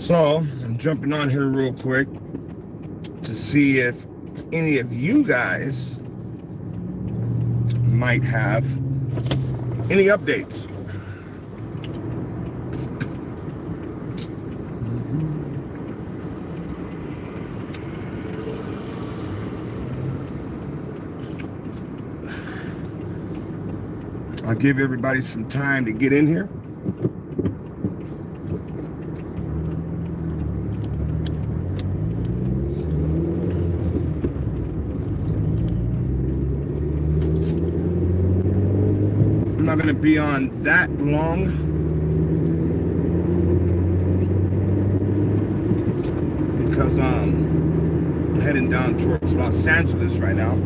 So I'm jumping on here real quick to see if any of you guys might have any updates. I'll give everybody some time to get in here. I'm not going to be on that long. Because I'm heading down towards Los Angeles right now.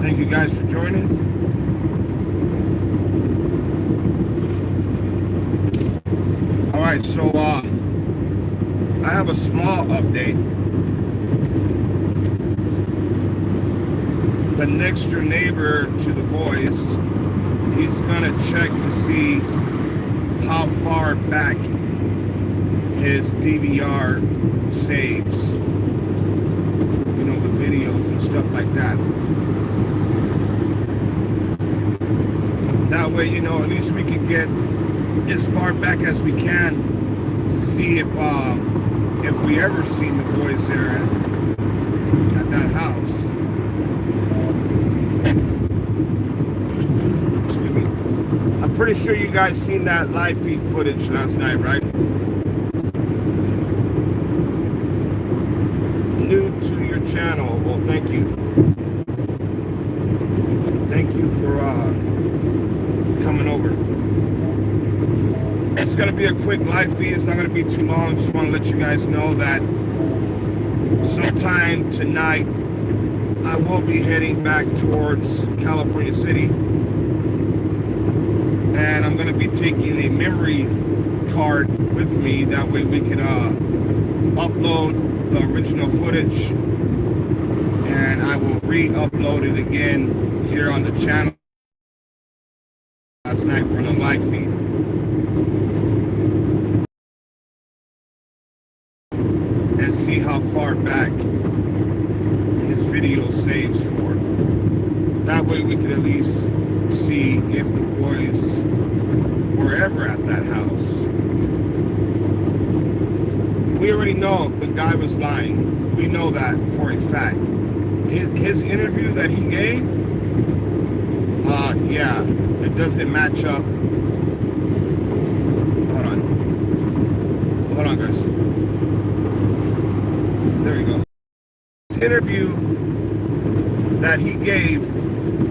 Thank you guys for joining. All right, so I have a small update. The next door neighbor to the boys, he's gonna check to see how far back his DVR saves. You know, the videos and stuff like that. That way, you know, at least we can get as far back as we can to see if we ever seen the boys there at that house. Excuse me. I'm pretty sure you guys seen that live feed footage last night, right? New to your channel, well, thank you. Thank you for coming over. It's going to be a quick live feed. It's not going to be too long. Just want to let you guys know that sometime tonight I will be heading back towards California City, and I'm going to be taking a memory card with me. That way we can upload the original footage, and I will re-upload it again here on the channel. Last night we're on a live feed. And see how far back his video saves for. That way we could at least see if the boys were ever at that house. We already know the guy was lying. We know that for a fact. His interview that he gave, yeah, it doesn't match up. Hold on, guys. There we go. His interview that he gave,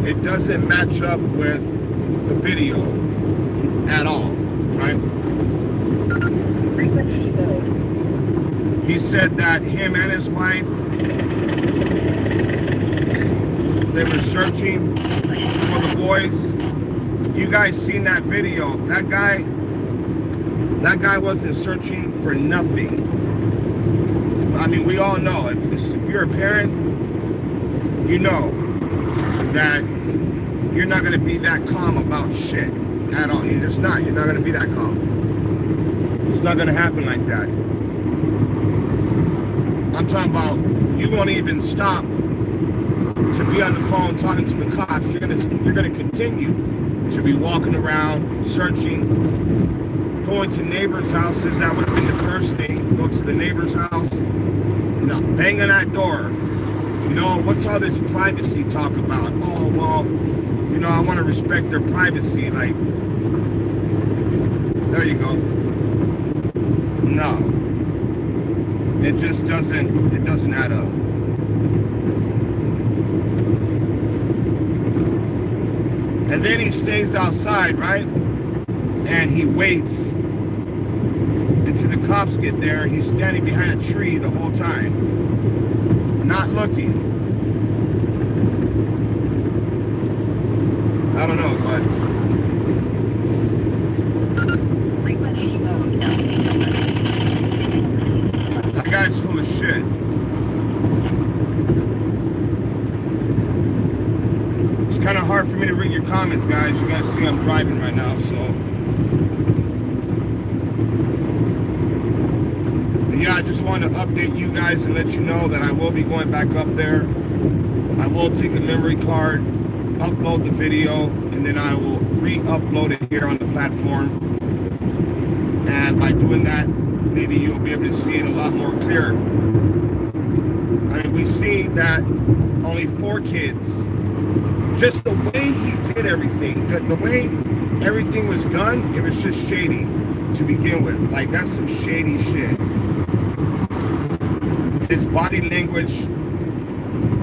it doesn't match up with the video at all, right? He said that him and his wife, they were searching for the boys. You guys seen that video? That guy wasn't searching for nothing. I mean, we all know, if you're a parent, you know that you're not going to be that calm about shit at all. You're just not. You're not going to be that calm. It's not going to happen like that. I'm talking about you won't even stop to be on the phone talking to the cops. You're going to continue to be walking around, searching, going to neighbors' houses. That would be the first thing. Go to the neighbor's house. No, bang on that door. You know, what's all this privacy talk about? Oh, well, you know, I want to respect their privacy. Like, there you go. No. It just doesn't add up. And then he stays outside, right? And he waits until the cops get there. He's standing behind a tree the whole time, not looking. I don't know, but that guy's full of shit. hard for me to read your comments, guys. You guys see I'm driving right now, so. But yeah, I just wanted to update you guys and let you know that I will be going back up there. I will take a memory card, upload the video, and then I will re-upload it here on the platform. And by doing that, maybe you'll be able to see it a lot more clear. I mean, we've seen that only 4 kids. Just the way he did everything, the way everything was done, it was just shady to begin with. Like, that's some shady shit. His body language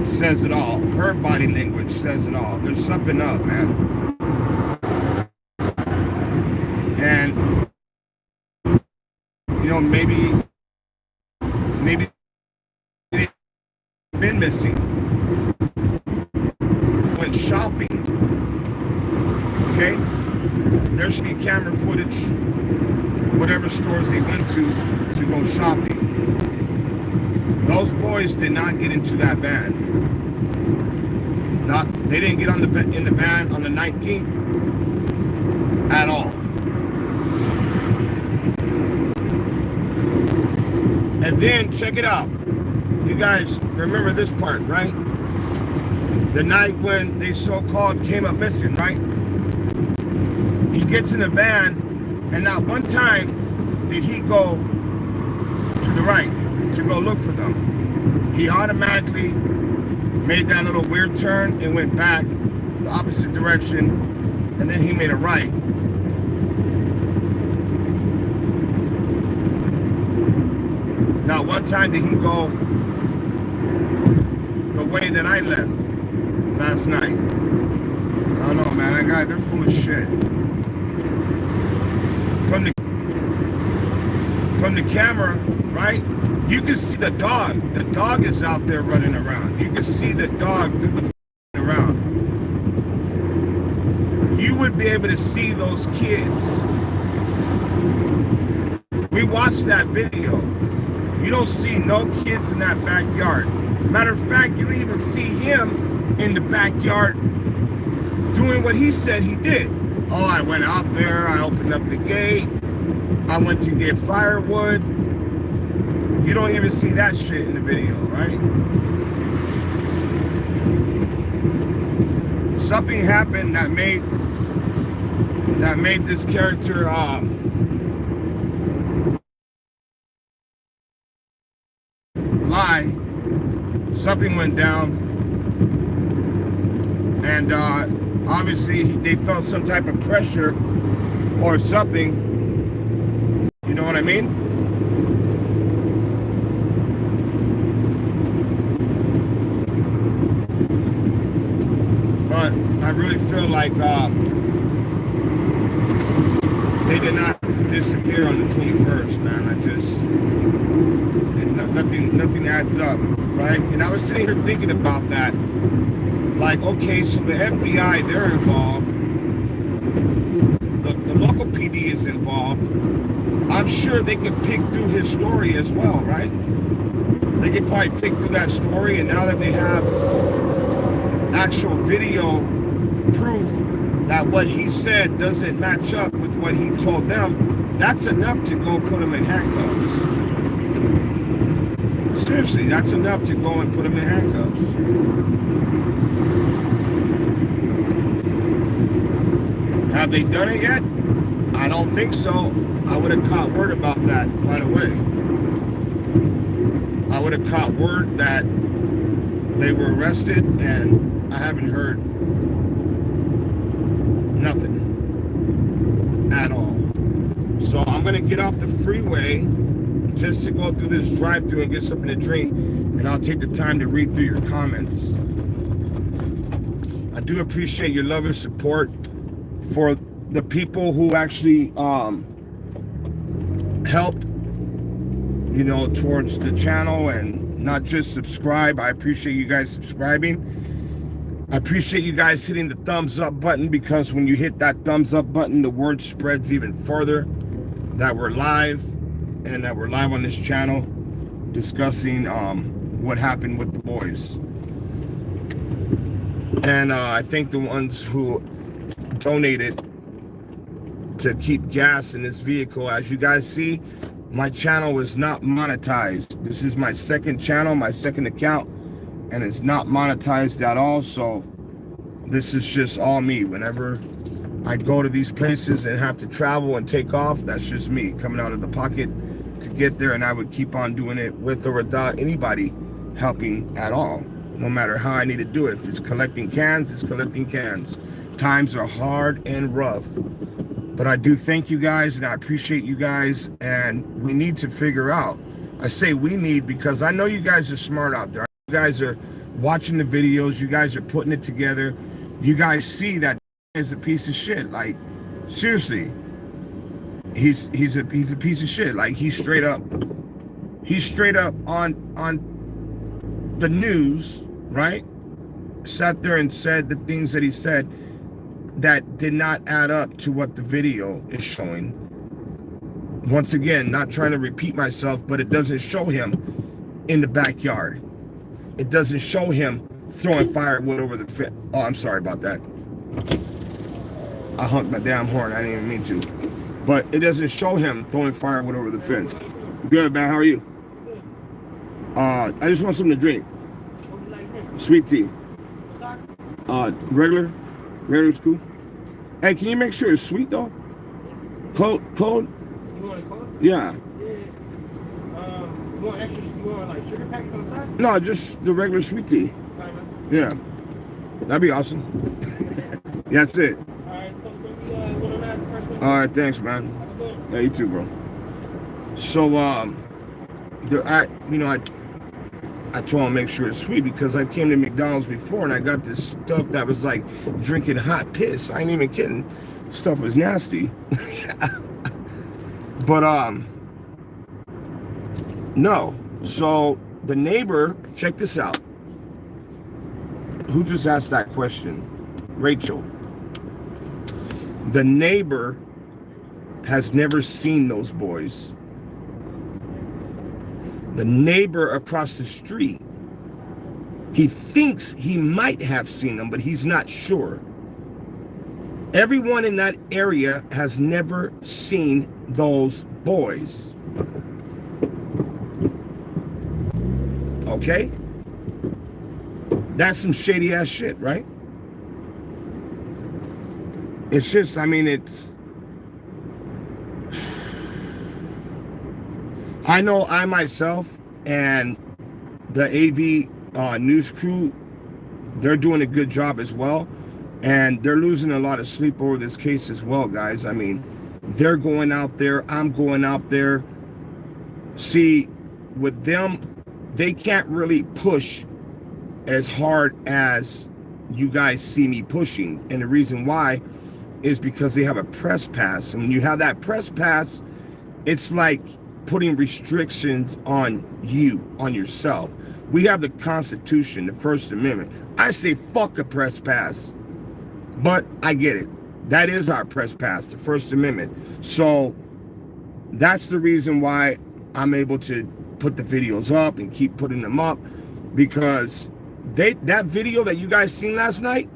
says it all. Her body language says it all. There's something up, man. And, you know, maybe they've been missing. Went shopping. Okay? There should be camera footage, whatever stores they went to go shopping. Those boys did not get into that van. They didn't get in the van on the 19th at all. And then check it out. You guys remember this part, right? The night when they so-called came up missing, right? He gets in the van, and not one time did he go to the right to go look for them. He automatically made that little weird turn and went back the opposite direction, and then he made a right. Not one time did he go the way that I left last night. I don't know, man. That guy, they're full of shit. From the camera, right? You can see the dog. The dog is out there running around. You can see the dog through the around. You would be able to see those kids. We watched that video. You don't see no kids in that backyard. Matter of fact, you don't even see him in the backyard doing what he said he did. Oh, I went out there, I opened up the gate, I went to get firewood. You don't even see that shit in the video, right? Something happened that made this character lie. Something went down, and obviously they felt some type of pressure or something. You know what I mean? But I really feel like they did not disappear on the 21st, man. Nothing adds up, right? And I was sitting here thinking about that. Like, okay, so the FBI, they're involved. The local PD is involved. I'm sure they could pick through his story as well, right? They could probably pick through that story, and now that they have actual video proof that what he said doesn't match up with what he told them, that's enough to go put him in handcuffs. Seriously, that's enough to go and put him in handcuffs. Have they done it yet? I don't think so. I would have caught word about that right away. I would have caught word that they were arrested, and I haven't heard nothing at all. So I'm going to get off the freeway just to go through this drive-thru and get something to drink, and I'll take the time to read through your comments. I do appreciate your love and support for the people who actually helped, you know, towards the channel and not just subscribe. I appreciate you guys subscribing. I appreciate you guys hitting the thumbs up button, because when you hit that thumbs up button, the word spreads even further that we're live, and that we're live on this channel discussing what happened with the boys. And I thank the ones who donated to keep gas in this vehicle. As you guys see, my channel is not monetized. This is my second channel, my second account, and it's not monetized at all. So this is just all me. Whenever I go to these places and have to travel and take off, that's just me coming out of the pocket to get there. And I would keep on doing it with or without anybody helping at all, no matter how I need to do it. If it's collecting cans, it's collecting cans. Times are hard and rough, but I do thank you guys and I appreciate you guys, and we need to figure out. I say we need because I know you guys are smart out there. You guys are watching the videos, you guys are putting it together. You guys see that is a piece of shit. Like, seriously, he's a piece of shit. Like, he's straight up on the news, right? Sat there and said the things that he said that did not add up to what the video is showing. Once again, not trying to repeat myself, but it doesn't show him in the backyard. It doesn't show him throwing firewood over the fence. Oh, I'm sorry about that. I honked my damn horn. I didn't even mean to. But it doesn't show him throwing firewood over the fence. Good, man. How are you? I just want something to drink. What would you like to drink? Sweet tea. Regular? Regular's cool. Hey, can you make sure it's sweet though? Cold? You want it cold? Yeah. Yeah. You want extra? You want like sugar packs on the side? No, just the regular sweet tea. Sorry, man. Yeah. That'd be awesome. Yeah, that's it. Alright, so it's gonna be what I'm at the first one. All right, thanks, man. Have a good one. Yeah, you too, bro. So, I try to make sure it's sweet because I came to McDonald's before and I got this stuff that was like drinking hot piss. I ain't even kidding. Stuff was nasty. But no. So the neighbor, check this out. Who just asked that question? Rachel. The neighbor has never seen those boys. The neighbor across the street, he thinks he might have seen them, but he's not sure. Everyone in that area has never seen those boys. Okay? That's some shady ass shit, right? It's just, I mean, I know I myself and the AV news crew, they're doing a good job as well. And they're losing a lot of sleep over this case as well, guys. I mean, they're going out there. I'm going out there. See, with them, they can't really push as hard as you guys see me pushing. And the reason why is because they have a press pass. And when you have that press pass, it's like putting restrictions on you, on yourself. We have the Constitution, the First Amendment. I say fuck a press pass, but I get it. That is our press pass, the First Amendment. So that's the reason why I'm able to put the videos up and keep putting them up, because that video that you guys seen last night,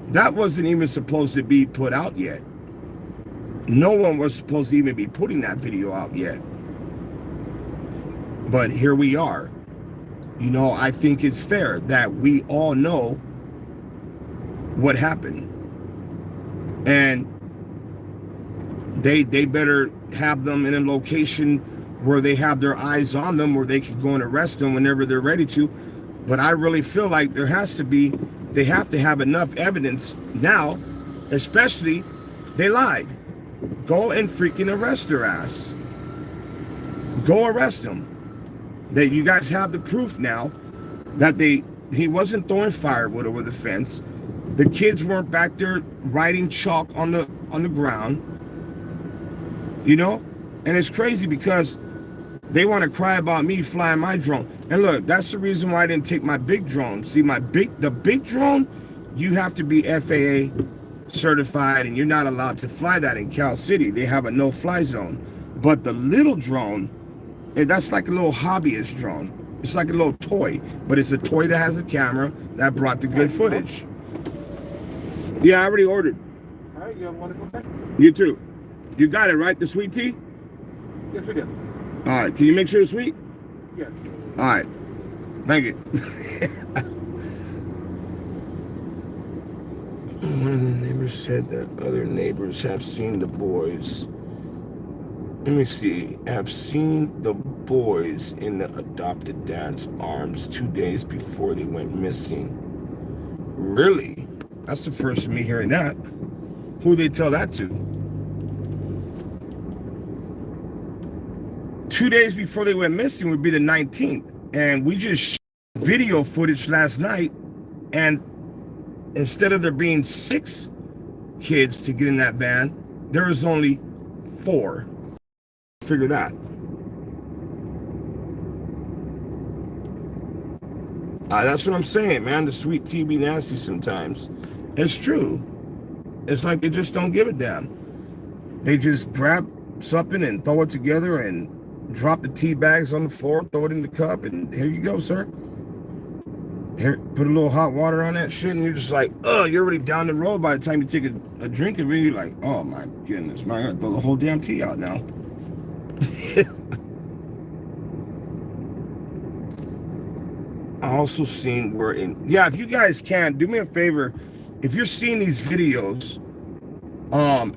that wasn't even supposed to be put out yet. No one was supposed to even be putting that video out yet. But here we are. You know, I think it's fair that we all know what happened. And they better have them in a location where they have their eyes on them, where they can go and arrest them whenever they're ready to. But I really feel like they have to have enough evidence now, especially they lied. Go and freaking arrest their ass. Go arrest them. That you guys have the proof now that he wasn't throwing firewood over the fence. The kids weren't back there writing chalk on the ground. You know? And it's crazy because they want to cry about me flying my drone. And look, that's the reason why I didn't take my big drone. See, the big drone, you have to be FAA certified, and you're not allowed to fly that in Cal City. They have a no-fly zone. But the little drone, that's like a little hobbyist drone. It's like a little toy, but it's a toy that has a camera that brought the good footage. Yeah, I already ordered. All right, you have a wonderful day. You too. You got it, right? The sweet tea? Yes, we do. All right. Can you make sure it's sweet? Yes. All right. Thank you. One of the neighbors said that other neighbors have seen the boys. Let me see. Have seen the boys in the adopted dad's arms 2 days before they went missing. Really? That's the first of me hearing that. Who they tell that to? 2 days before they went missing would be the 19th. And we just video footage last night. And instead of there being 6 kids to get in that van, there was only 4. Figure that. That's what I'm saying, man. The sweet tea be nasty sometimes. It's true. It's like they just don't give a damn. They just grab something and throw it together and drop the tea bags on the floor, throw it in the cup, and here you go, sir. Here, put a little hot water on that shit, and you're just like, oh, you're already down the road. By the time you take a drink of it, you're like, oh my goodness, man, I gotta throw the whole damn tea out now. I also seen where if you guys can, do me a favor. If you're seeing these videos,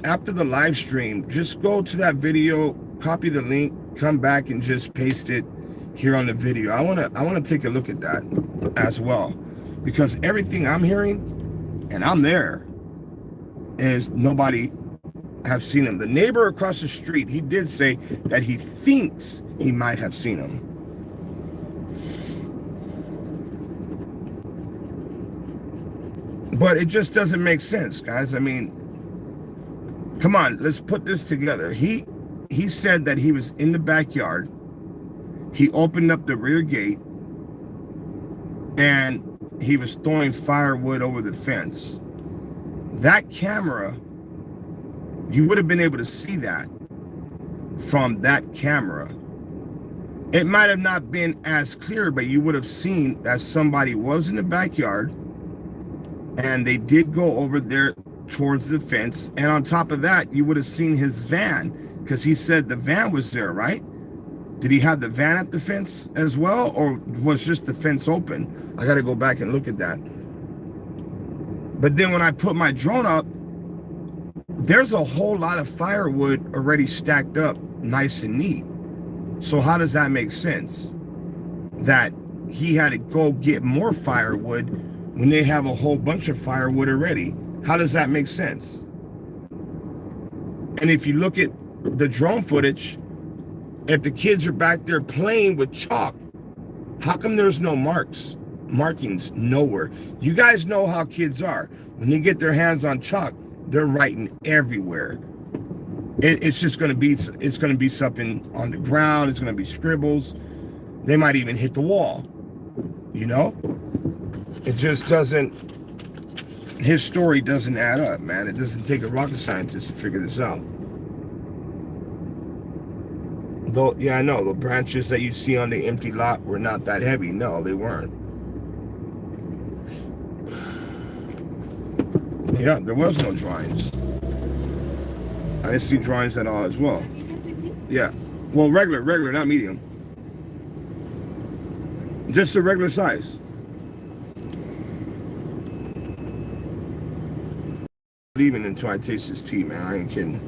after the live stream, just go to that video, copy the link, come back and just paste it here on the video. I wanna take a look at that as well, because everything I'm hearing, and I'm there, is nobody have seen him. The neighbor across the street, he did say that he thinks he might have seen him. But it just doesn't make sense, guys. I mean, come on, let's put this together. He said that he was in the backyard. He opened up the rear gate and he was throwing firewood over the fence. That camera, you would have been able to see that from that camera. It might have not been as clear, but you would have seen that somebody was in the backyard and they did go over there towards the fence. And on top of that, you would have seen his van, because he said the van was there, right? Did he have the van at the fence as well, or was just the fence open? I got to go back and look at that. But then when I put my drone up, there's a whole lot of firewood already stacked up nice and neat. So how does that make sense? That he had to go get more firewood when they have a whole bunch of firewood already. How does that make sense? And if you look at the drone footage, if the kids are back there playing with chalk, how come there's no markings nowhere? You guys know how kids are. When they get their hands on chalk, they're writing everywhere. It's just going to be, it's going to be something on the ground. It's going to be scribbles. They might even hit the wall, you know? It just doesn't, his story doesn't add up, man. It doesn't take a rocket scientist to figure this out. Though, yeah, I know, the branches that you see on the empty lot were not that heavy. No, they weren't. Yeah, there was no drawings. I didn't see drawings at all as well. Yeah. Well, regular, not medium. Just a regular size. Leaving until I taste this tea, man. I ain't kidding.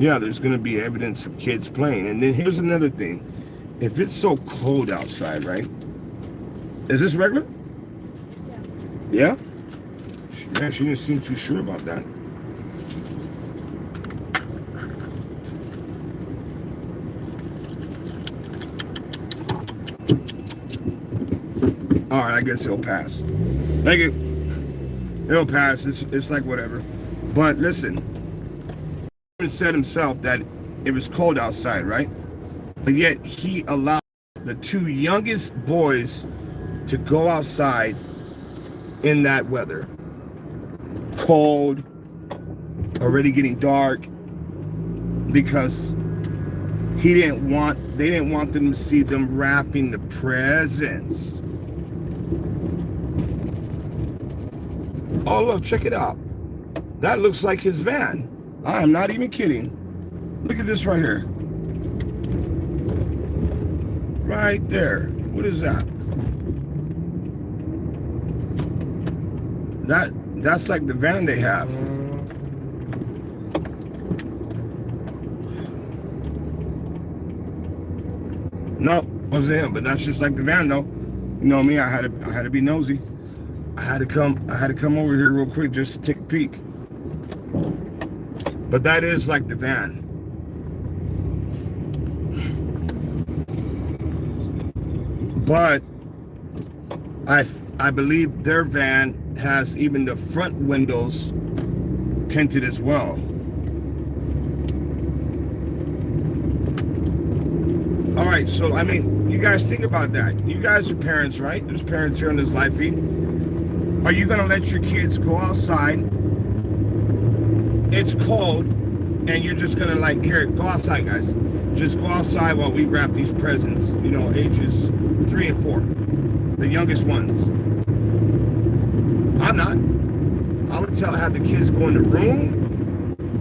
Yeah, there's gonna be evidence of kids playing. And then here's another thing. If it's so cold outside, right? Is this regular? Yeah? Man, she didn't seem too sure about that. All right, I guess it'll pass. Thank you. It'll pass. It's like whatever. But listen, he said himself that it was cold outside, right? But yet he allowed the 2 youngest boys to go outside in that weather. Cold, already getting dark, because they didn't want them to see them wrapping the presents. Oh, look, check it out. That looks like his van. I am not even kidding. Look at this right here. Right there. What is that? That's like the van they have. No, wasn't him, but that's just like the van though. You know me, I had to be nosy. I had to come over here real quick just to take a peek. But that is like the van. But I believe their van has even the front windows tinted as well. All right, so I mean, you guys think about that. You guys are parents, right? There's parents here on this live feed. Are you gonna let your kids go outside? It's cold, and you're just gonna like, here, go outside, guys. Just go outside while we wrap these presents. You know, ages 3 and 4, the youngest ones. I'm not. I would have the kids go in the room.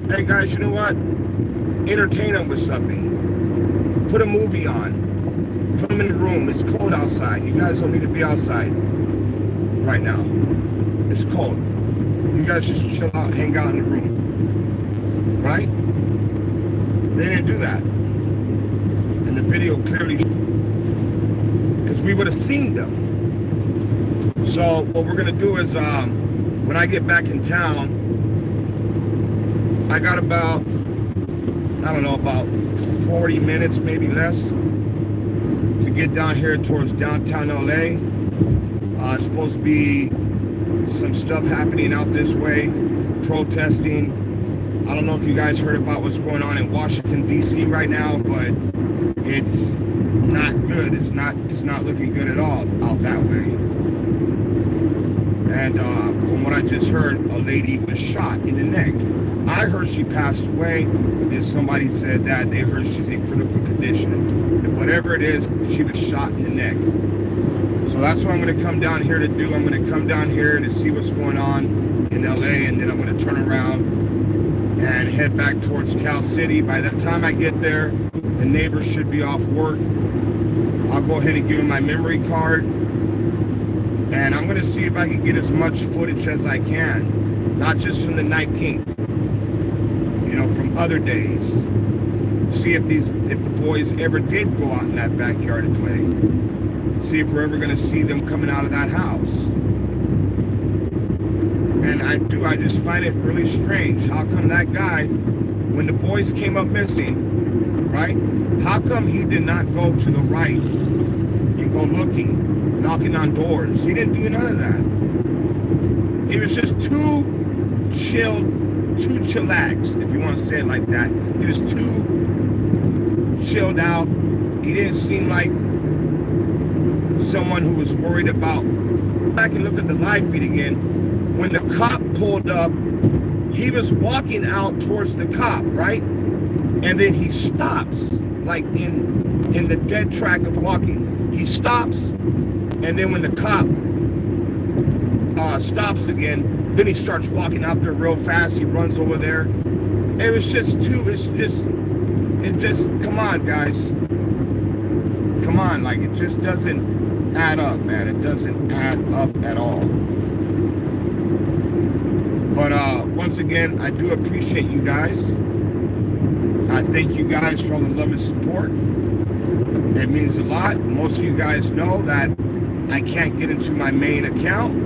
Hey guys, you know what? Entertain them with something. Put a movie on. Put them in the room. It's cold outside. You guys don't need to be outside right now. It's cold. You guys just chill out, hang out in the room. Right? They didn't do that. And the video clearly, because we would have seen them. So what we're gonna do is, when I get back in town, I got about, I don't know, about 40 minutes, maybe less, to get down here towards downtown LA. It's supposed to be some stuff happening out this way, protesting. I don't know if you guys heard about what's going on in Washington, D.C. right now, but it's not good. It's not looking good at all out that way. And from what I just heard, a lady was shot in the neck. I heard she passed away, but then somebody said that they heard she's in critical condition. And whatever it is, she was shot in the neck. So that's what I'm going to come down here to do. I'm going to come down here to see what's going on in LA, and then I'm going to turn around and head back towards Cal City. By the time I get there, the neighbors should be off work. I'll go ahead and give them my memory card, and I'm going to see if I can get as much footage as I can, not just from the 19th, you know, from other days. See if the boys ever did go out in that backyard and play. See if we're ever going to see them coming out of that house. And I just find it really strange. How come that guy, when the boys came up missing, right? How come he did not go to the right and go looking, knocking on doors? He didn't do none of that. He was just too chillaxed, if you want to say it like that. He was too chilled out. He didn't seem like someone who was worried about. Back and look at the live feed again. When the cop pulled up, he was walking out towards the cop, right? And then he stops, like in the dead track of walking. He stops, and then when the cop stops again, then he starts walking out there real fast. He runs over there. It was just come on, guys. Come on, like, it just doesn't add up, man. It doesn't add up at all. But once again, I do appreciate you guys. I thank you guys for all the love and support. It means a lot. Most of you guys know that I can't get into my main account.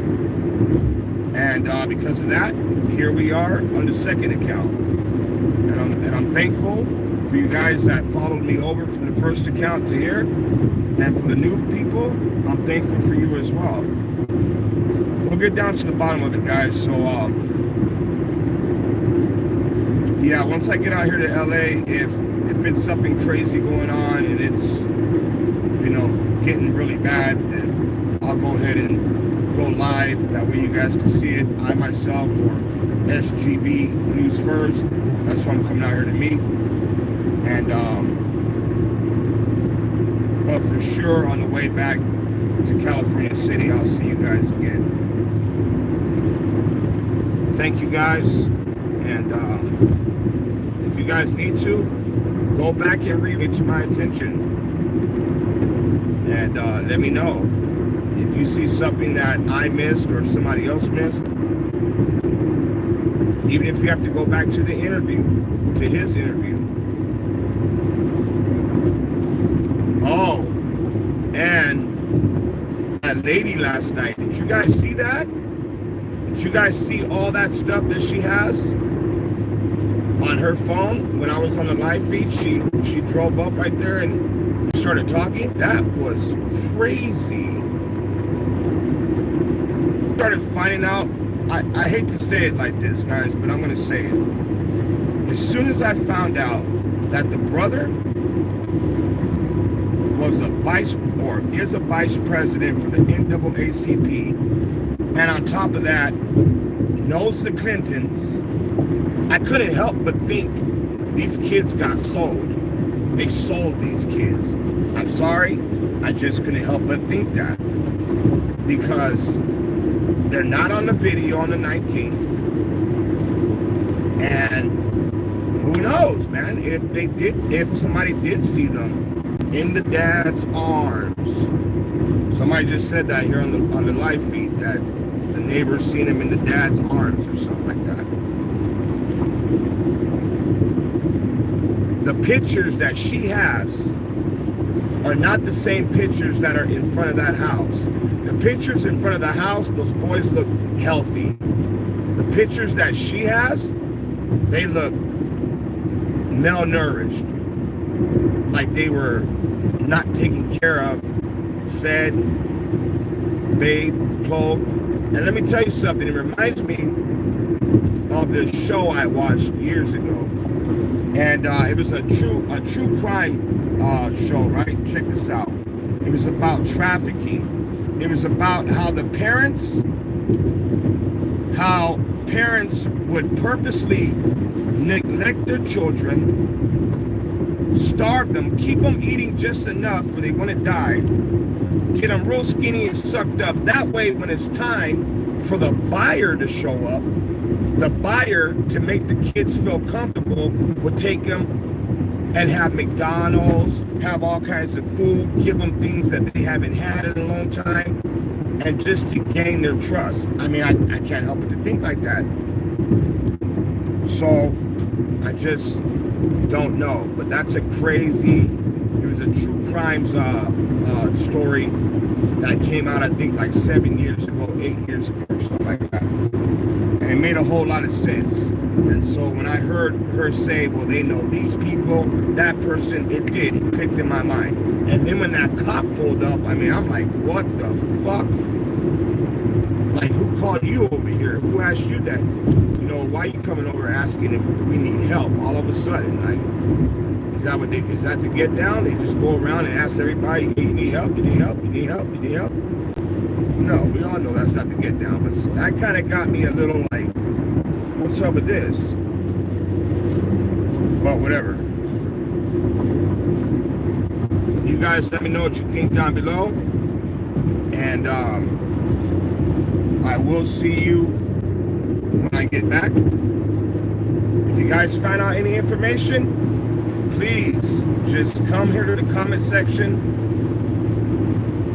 And because of that, here we are on the second account. And I'm thankful for you guys that followed me over from the first account to here. And for the new people, I'm thankful for you as well. We'll get down to the bottom of it, guys. So, yeah, once I get out here to LA, if it's something crazy going on and it's, you know, getting really bad, then I'll go ahead and go live. That way you guys can see it. I myself, or SGV News First. That's why I'm coming out here to meet. And for sure on the way back to California City. I'll see you guys again. Thank you guys, and if you guys need to, go back and read it to my attention, and let me know if you see something that I missed or somebody else missed. Even if you have to go back to the interview, to his interview. Oh, and that lady last night, did you guys see that? Did you guys see all that stuff that she has on her phone? When I was on the live feed, she drove up right there and started talking. That was crazy. Started finding out, I hate to say it like this, guys, but I'm going to say it. As soon as I found out that the brother was a is a vice president for the NAACP, and on top of that, knows the Clintons, I couldn't help but think these kids got sold. They sold these kids. I'm sorry, I just couldn't help but think that, because they're not on the video on the 19th, and who knows, man, if somebody did see them in the dad's arms. Somebody just said that here on the live feed, that the neighbors seen him in the dad's arms or something like that. The pictures that she has are not the same pictures that are in front of that house. The pictures in front of the house, those boys look healthy. The pictures that she has, they look malnourished, like they were not taken care of, fed, bathed, clothed. And let me tell you something, it reminds me of this show I watched years ago. And it was a true crime show, right? Check this out. It was about trafficking. It was about how parents would purposely neglect their children, starve them, keep them eating just enough where they want to die, get them real skinny and sucked up. That way, when it's time for the buyer to show up, the buyer, to make the kids feel comfortable, would take them and have McDonald's, have all kinds of food, give them things that they haven't had in a long time, and just to gain their trust. I mean, I can't help but to think like that. So I just don't know, but that's a crazy, it was a true crimes story that came out, I think, like 7 years ago, 8 years ago, or something like that. And it made a whole lot of sense. And so when I heard her say, well, they know these people, that person, it clicked in my mind. And then when that cop pulled up, I mean, I'm like, what the fuck? Like, who called you over here? Who asked you that? You know, why are you coming over asking if we need help all of a sudden? Like, is that to get down? They just go around and ask everybody, hey, you need help? You need help? You need help? You need help? No, we all know that's not to get down. But so that kind of got me a little like, what's up with this? But whatever. You guys let me know what you think down below. And I will see you when I get back. If you guys find out any information, please just come here to the comment section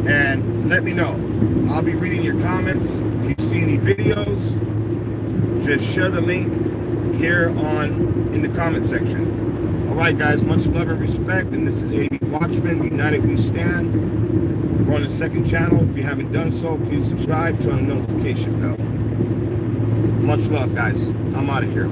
and let me know. I'll be reading your comments. If you see any videos, just share the link here in the comment section. All right, guys, much love and respect. And this is AV.WATCHMEN, United We Stand. We're on the second channel. If you haven't done so, please subscribe, turn on the notification bell. Much love, guys. I'm out of here.